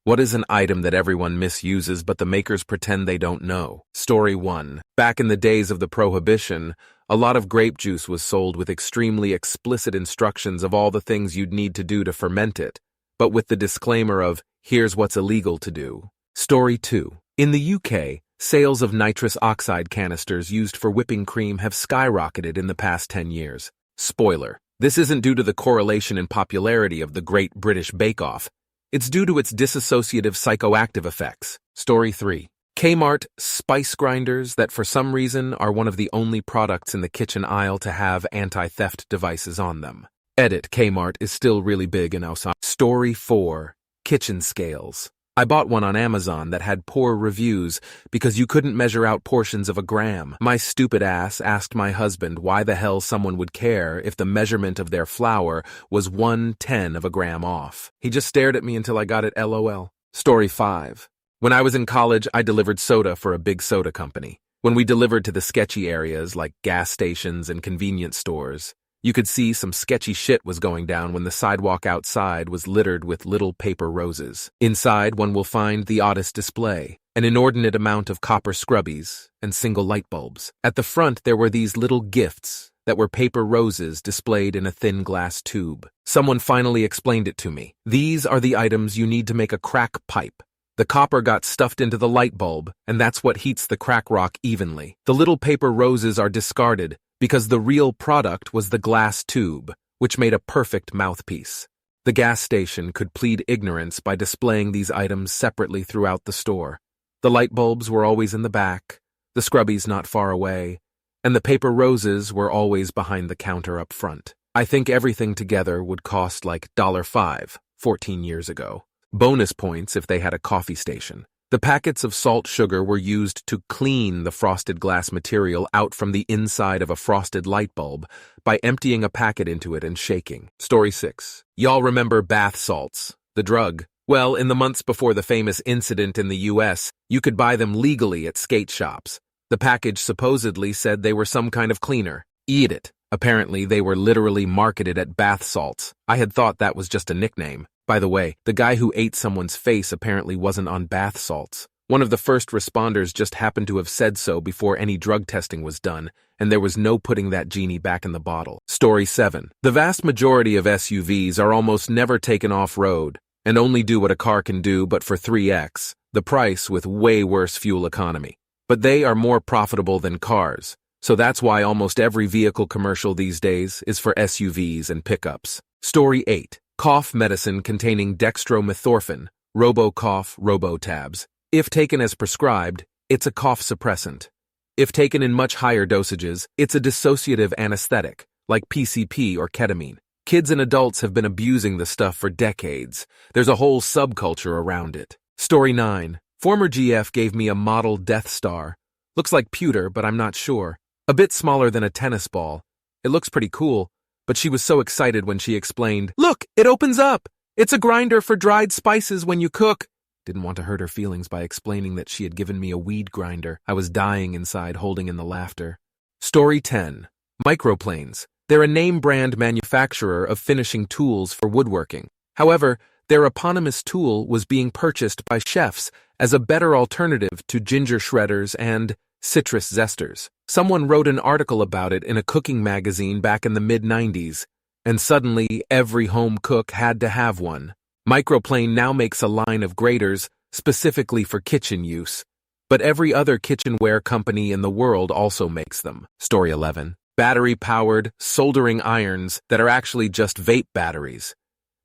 What is an item that everyone misuses but the makers pretend they don't know? Story 1. Back in the days of the Prohibition, a lot of grape juice was sold with extremely explicit instructions of all the things you'd need to do to ferment it, but with the disclaimer of, here's what's illegal to do. Story 2. In the UK, sales of nitrous oxide canisters used for whipping cream have skyrocketed in the past 10 years. Spoiler. This isn't due to the correlation in popularity of the Great British Bake Off. It's due to its dissociative psychoactive effects. Story 3. Kmart spice grinders that for some reason are one of the only products in the kitchen aisle to have anti-theft devices on them. Edit. Kmart is still really big in outside. Story 4. Kitchen scales. I bought one on Amazon that had poor reviews because you couldn't measure out portions of a gram. My stupid ass asked my husband why the hell someone would care if the measurement of their flour was 1/10 of a gram off. He just stared at me until I got it LOL. Story 5. When I was in college, I delivered soda for a big soda company. When we delivered to the sketchy areas like gas stations and convenience stores, you could see some sketchy shit was going down when the sidewalk outside was littered with little paper roses. Inside, one will find the oddest display, an inordinate amount of copper scrubbies and single light bulbs. At the front, there were these little gifts that were paper roses displayed in a thin glass tube. Someone finally explained it to me. These are the items you need to make a crack pipe. The copper got stuffed into the light bulb, and that's what heats the crack rock evenly. The little paper roses are discarded because the real product was the glass tube, which made a perfect mouthpiece. The gas station could plead ignorance by displaying these items separately throughout the store. The light bulbs were always in the back, the scrubbies not far away, and the paper roses were always behind the counter up front. I think everything together would cost like $5 14 years ago. Bonus points if they had a coffee station. The packets of salt sugar were used to clean the frosted glass material out from the inside of a frosted light bulb by emptying a packet into it and shaking. Story 6. Y'all remember bath salts, the drug? Well, in the months before the famous incident in the US, you could buy them legally at skate shops. The package supposedly said they were some kind of cleaner. Eat it. Apparently, they were literally marketed at bath salts. I had thought that was just a nickname. By the way, the guy who ate someone's face apparently wasn't on bath salts. One of the first responders just happened to have said so before any drug testing was done, and there was no putting that genie back in the bottle. Story 7. The vast majority of SUVs are almost never taken off-road, and only do what a car can do but for 3x, the price with way worse fuel economy. But they are more profitable than cars, so that's why almost every vehicle commercial these days is for SUVs and pickups. Story 8. Cough medicine containing dextromethorphan, RoboCough, RoboTabs. If taken as prescribed, it's a cough suppressant. If taken in much higher dosages, it's a dissociative anesthetic, like PCP or ketamine. Kids and adults have been abusing the stuff for decades. There's a whole subculture around it. Story 9. Former GF gave me a model Death Star. Looks like pewter, but I'm not sure. A bit smaller than a tennis ball. It looks pretty cool. But she was so excited when she explained, "Look, it opens up! It's a grinder for dried spices when you cook." Didn't want to hurt her feelings by explaining that she had given me a weed grinder. I was dying inside, holding in the laughter. Story 10. Microplanes. They're a name-brand manufacturer of finishing tools for woodworking. However, their eponymous tool was being purchased by chefs as a better alternative to ginger shredders and citrus zesters. Someone wrote an article about it in a cooking magazine back in the mid-90s, and suddenly every home cook had to have one. Microplane now makes a line of graters specifically for kitchen use, but every other kitchenware company in the world also makes them. Story 11. Battery-powered soldering irons that are actually just vape batteries.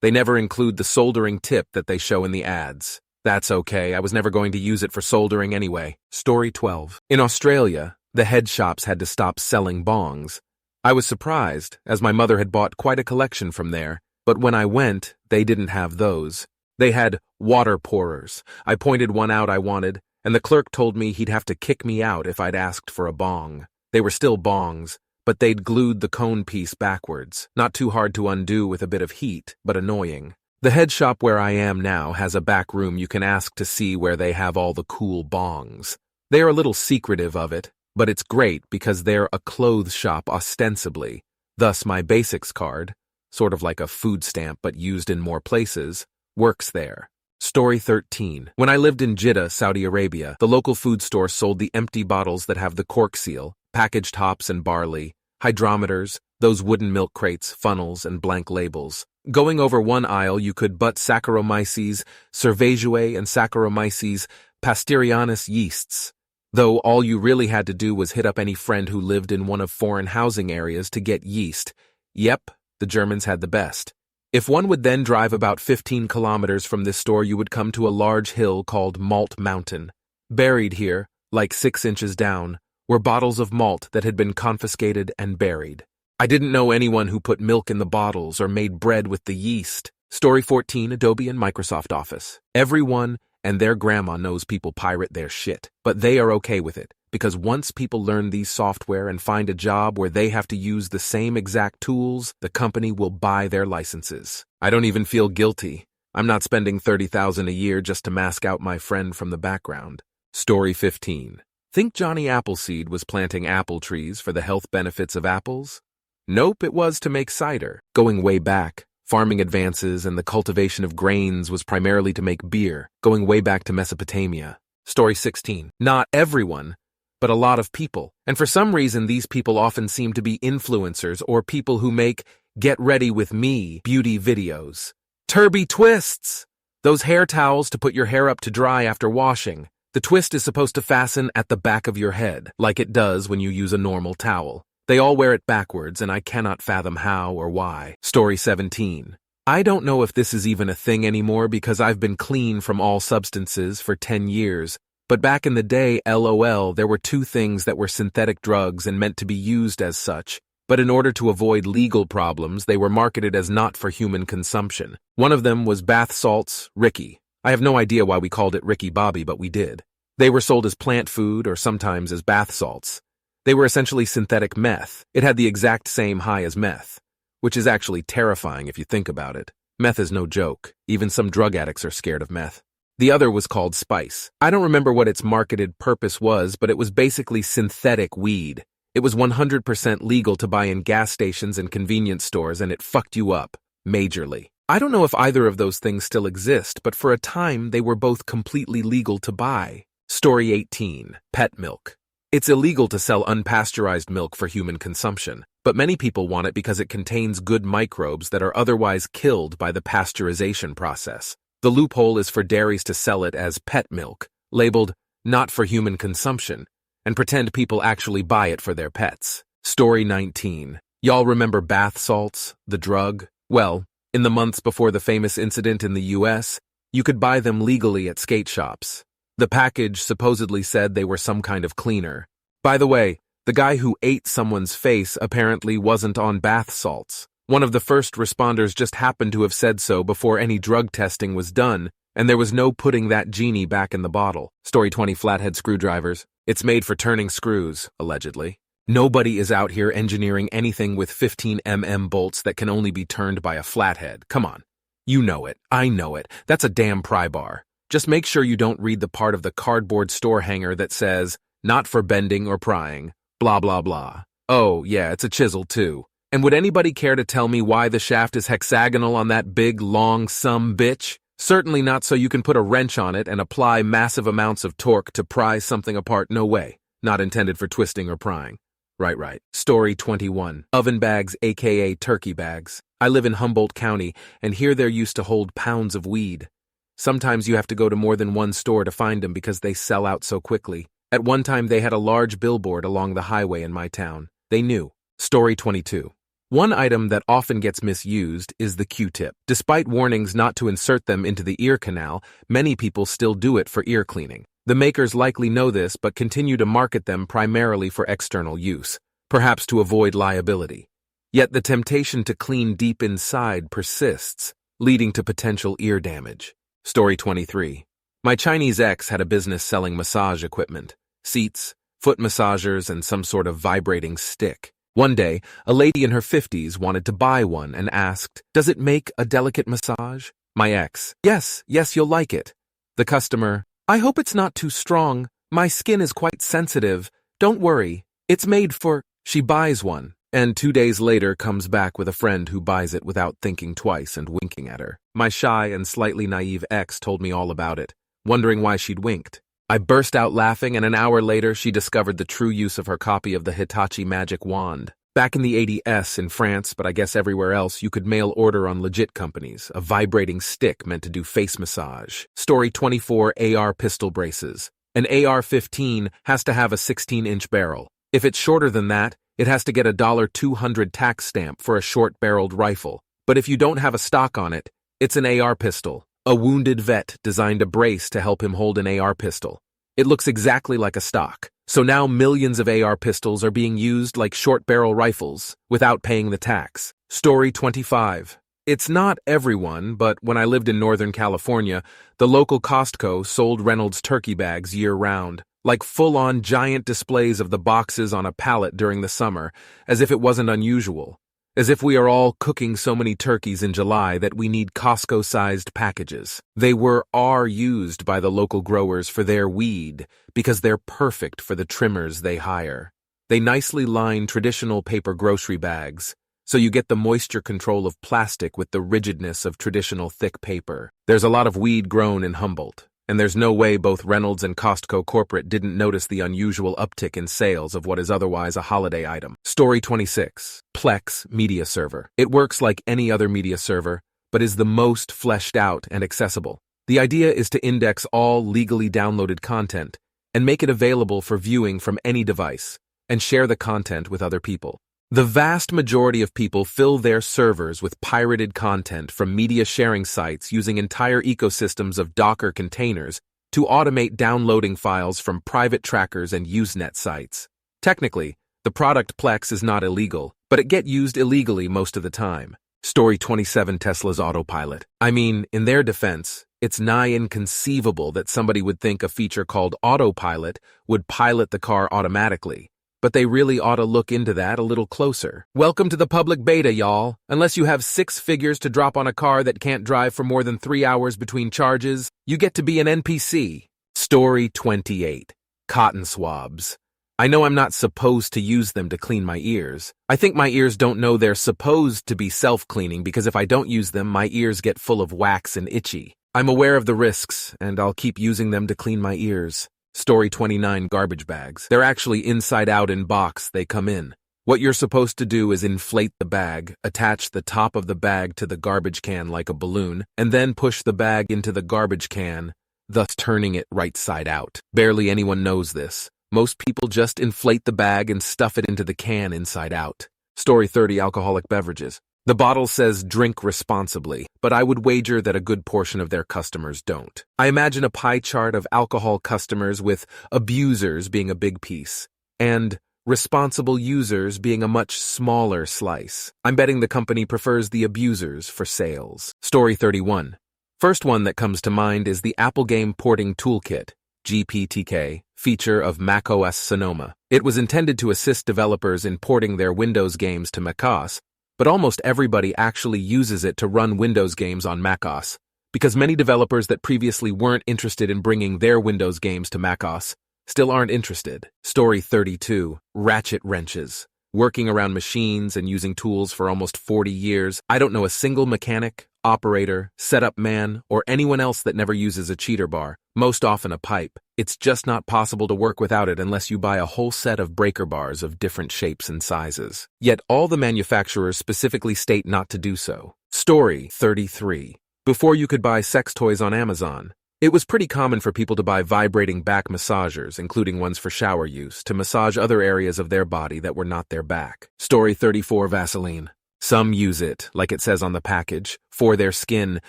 They never include the soldering tip that they show in the ads. That's okay, I was never going to use it for soldering anyway. Story 12. In Australia, the head shops had to stop selling bongs. I was surprised, as my mother had bought quite a collection from there, but when I went, they didn't have those. They had water pourers. I pointed one out I wanted, and the clerk told me he'd have to kick me out if I'd asked for a bong. They were still bongs, but they'd glued the cone piece backwards. Not too hard to undo with a bit of heat, but annoying. The head shop where I am now has a back room you can ask to see where they have all the cool bongs. They are a little secretive of it, but it's great because they're a clothes shop ostensibly. Thus my basics card, sort of like a food stamp but used in more places, works there. Story 13. When I lived in Jeddah, Saudi Arabia, the local food store sold the empty bottles that have the cork seal, packaged hops and barley, hydrometers, those wooden milk crates, funnels, and blank labels. Going over one aisle, you could butt Saccharomyces cerevisiae and Saccharomyces pasterianus yeasts, though all you really had to do was hit up any friend who lived in one of foreign housing areas to get yeast. Yep, the Germans had the best. If one would then drive about 15 kilometers from this store, you would come to a large hill called Malt Mountain. Buried here, like 6 inches down, were bottles of malt that had been confiscated and buried. I didn't know anyone who put milk in the bottles or made bread with the yeast. Story 14, Adobe and Microsoft Office. Everyone and their grandma knows people pirate their shit, but they are okay with it, because once people learn these software and find a job where they have to use the same exact tools, the company will buy their licenses. I don't even feel guilty. I'm not spending $30,000 a year just to mask out my friend from the background. Story 15. Think Johnny Appleseed was planting apple trees for the health benefits of apples? Nope, it was to make cider. Going way back, farming advances and the cultivation of grains was primarily to make beer, going way back to Mesopotamia. Story 16. Not everyone, but a lot of people. And for some reason, these people often seem to be influencers or people who make get ready with me beauty videos. Turby twists! Those hair towels to put your hair up to dry after washing. The twist is supposed to fasten at the back of your head, like it does when you use a normal towel. They all wear it backwards, and I cannot fathom how or why. Story 17. I don't know if this is even a thing anymore because I've been clean from all substances for 10 years. But back in the day, LOL, there were 2 things that were synthetic drugs and meant to be used as such. But in order to avoid legal problems, they were marketed as not for human consumption. One of them was bath salts, Ricky. I have no idea why we called it Ricky Bobby, but we did. They were sold as plant food or sometimes as bath salts. They were essentially synthetic meth. It had the exact same high as meth, which is actually terrifying if you think about it. Meth is no joke. Even some drug addicts are scared of meth. The other was called Spice. I don't remember what its marketed purpose was, but it was basically synthetic weed. It was 100% legal to buy in gas stations and convenience stores, and it fucked you up, majorly. I don't know if either of those things still exist, but for a time they were both completely legal to buy. Story 18. Pet milk. It's illegal to sell unpasteurized milk for human consumption, but many people want it because it contains good microbes that are otherwise killed by the pasteurization process. The loophole is for dairies to sell it as pet milk, labeled not for human consumption, and pretend people actually buy it for their pets. Story 19. Y'all remember bath salts, the drug? Well, in the months before the famous incident in the US, you could buy them legally at skate shops. The package supposedly said they were some kind of cleaner. By the way, the guy who ate someone's face apparently wasn't on bath salts. One of the first responders just happened to have said so before any drug testing was done, and there was no putting that genie back in the bottle. Story 20. Flathead screwdrivers. It's made for turning screws, allegedly. Nobody is out here engineering anything with 15mm bolts that can only be turned by a flathead. Come on. You know it. I know it. That's a damn pry bar. Just make sure you don't read the part of the cardboard store hanger that says, not for bending or prying, blah blah blah. Oh, yeah, it's a chisel too. And would anybody care to tell me why the shaft is hexagonal on that big, long bitch? Certainly not so you can put a wrench on it and apply massive amounts of torque to pry something apart. No way. Not intended for twisting or prying. Right. Story 21. Oven bags, aka turkey bags. I live in Humboldt County, and here they're used to hold pounds of weed. Sometimes you have to go to more than one store to find them because they sell out so quickly. At one time, they had a large billboard along the highway in my town. They knew. Story 22. One item that often gets misused is the Q-tip. Despite warnings not to insert them into the ear canal, many people still do it for ear cleaning. The makers likely know this but continue to market them primarily for external use, perhaps to avoid liability. Yet the temptation to clean deep inside persists, leading to potential ear damage. Story 23. My Chinese ex had a business selling massage equipment, seats, foot massagers, and some sort of vibrating stick. One day, a lady in her 50s wanted to buy one and asked, "Does it make a delicate massage?" My ex, Yes, you'll like it." The customer, "I hope it's not too strong. My skin is quite sensitive. Don't worry. It's made for..." She buys one, and 2 days later comes back with a friend who buys it without thinking twice and winking at her. My shy and slightly naive ex told me all about it, wondering why she'd winked. I burst out laughing, and an hour later she discovered the true use of her copy of the Hitachi magic wand. Back in the 80s in France, but I guess everywhere else, you could mail order on legit companies, a vibrating stick meant to do face massage. Story 24, AR pistol braces. An AR-15 has to have a 16-inch barrel. If it's shorter than that, it has to get a $200 tax stamp for a short-barreled rifle. But if you don't have a stock on it, it's an AR pistol. A wounded vet designed a brace to help him hold an AR pistol. It looks exactly like a stock. So now millions of AR pistols are being used like short-barrel rifles without paying the tax. Story 25. It's not everyone, but when I lived in Northern California, the local Costco sold Reynolds turkey bags year-round, like full-on giant displays of the boxes on a pallet during the summer, as if it wasn't unusual. As if we are all cooking so many turkeys in July that we need Costco-sized packages. They are used by the local growers for their weed because they're perfect for the trimmers they hire. They nicely line traditional paper grocery bags, so you get the moisture control of plastic with the rigidness of traditional thick paper. There's a lot of weed grown in Humboldt, and there's no way both Reynolds and Costco corporate didn't notice the unusual uptick in sales of what is otherwise a holiday item. Story 26. Plex Media Server. It works like any other media server, but is the most fleshed out and accessible. The idea is to index all legally downloaded content and make it available for viewing from any device, and share the content with other people. The vast majority of people fill their servers with pirated content from media sharing sites using entire ecosystems of Docker containers to automate downloading files from private trackers and Usenet sites. Technically, the product Plex is not illegal, but it gets used illegally most of the time. Story 27. Tesla's autopilot. I mean, in their defense, it's nigh inconceivable that somebody would think a feature called autopilot would pilot the car automatically. But they really ought to look into that a little closer. Welcome to the public beta, y'all. Unless you have 6 figures to drop on a car that can't drive for more than 3 hours between charges, you get to be an NPC. Story 28. Cotton swabs. I know I'm not supposed to use them to clean my ears. I think my ears don't know they're supposed to be self-cleaning because if I don't use them, my ears get full of wax and itchy. I'm aware of the risks, and I'll keep using them to clean my ears. Story 29. Garbage bags. They're actually inside out in box they come in. What you're supposed to do is inflate the bag, attach the top of the bag to the garbage can like a balloon, and then push the bag into the garbage can, thus turning it right side out. Barely anyone knows this. Most people just inflate the bag and stuff it into the can inside out. Story 30. Alcoholic beverages. The bottle says drink responsibly, but I would wager that a good portion of their customers don't. I imagine a pie chart of alcohol customers with abusers being a big piece, and responsible users being a much smaller slice. I'm betting the company prefers the abusers for sales. Story 31. First one that comes to mind is the Apple Game Porting Toolkit, GPTK, feature of macOS Sonoma. It was intended to assist developers in porting their Windows games to macOS, but almost everybody actually uses it to run Windows games on macOS, because many developers that previously weren't interested in bringing their Windows games to macOS still aren't interested. Story 32. Ratchet wrenches. Working around machines and using tools for almost 40 years, I don't know a single mechanic, operator, setup man, or anyone else that never uses a cheater bar, most often a pipe. It's just not possible to work without it unless you buy a whole set of breaker bars of different shapes and sizes. Yet all the manufacturers specifically state not to do so. Story 33. Before you could buy sex toys on Amazon, it was pretty common for people to buy vibrating back massagers, including ones for shower use, to massage other areas of their body that were not their back. Story 34. Vaseline. Some use it, like it says on the package, for their skin,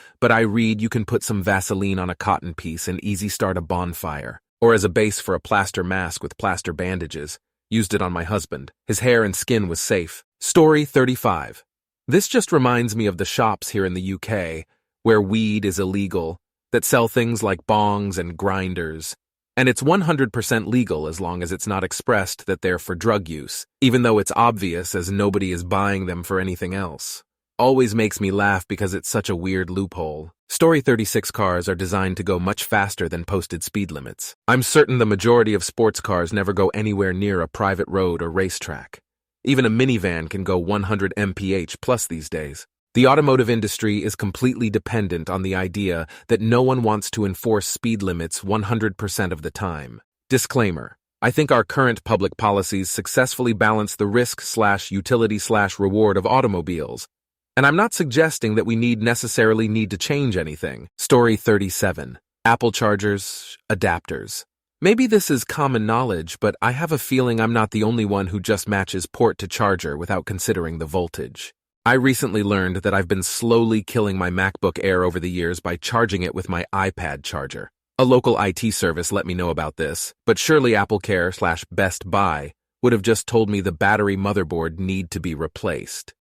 but I read you can put some Vaseline on a cotton piece and easy start a bonfire, or as a base for a plaster mask with plaster bandages. Used it on my husband. His hair and skin was safe. Story 35. This just reminds me of the shops here in the UK, where weed is illegal, that sell things like bongs and grinders. And it's 100% legal as long as it's not expressed that they're for drug use, even though it's obvious as nobody is buying them for anything else. Always makes me laugh because it's such a weird loophole. Story 36. Cars are designed to go much faster than posted speed limits. I'm certain the majority of sports cars never go anywhere near a private road or racetrack. Even a minivan can go 100 mph plus these days. The automotive industry is completely dependent on the idea that no one wants to enforce speed limits 100% of the time. Disclaimer: I think our current public policies successfully balance the risk/utility/reward of automobiles, and I'm not suggesting that we necessarily need to change anything. Story 37. Apple chargers, adapters. Maybe this is common knowledge, but I have a feeling I'm not the only one who just matches port to charger without considering the voltage. I recently learned that I've been slowly killing my MacBook Air over the years by charging it with my iPad charger. A local IT service let me know about this, but surely AppleCare/Best Buy would have just told me the battery motherboard need to be replaced.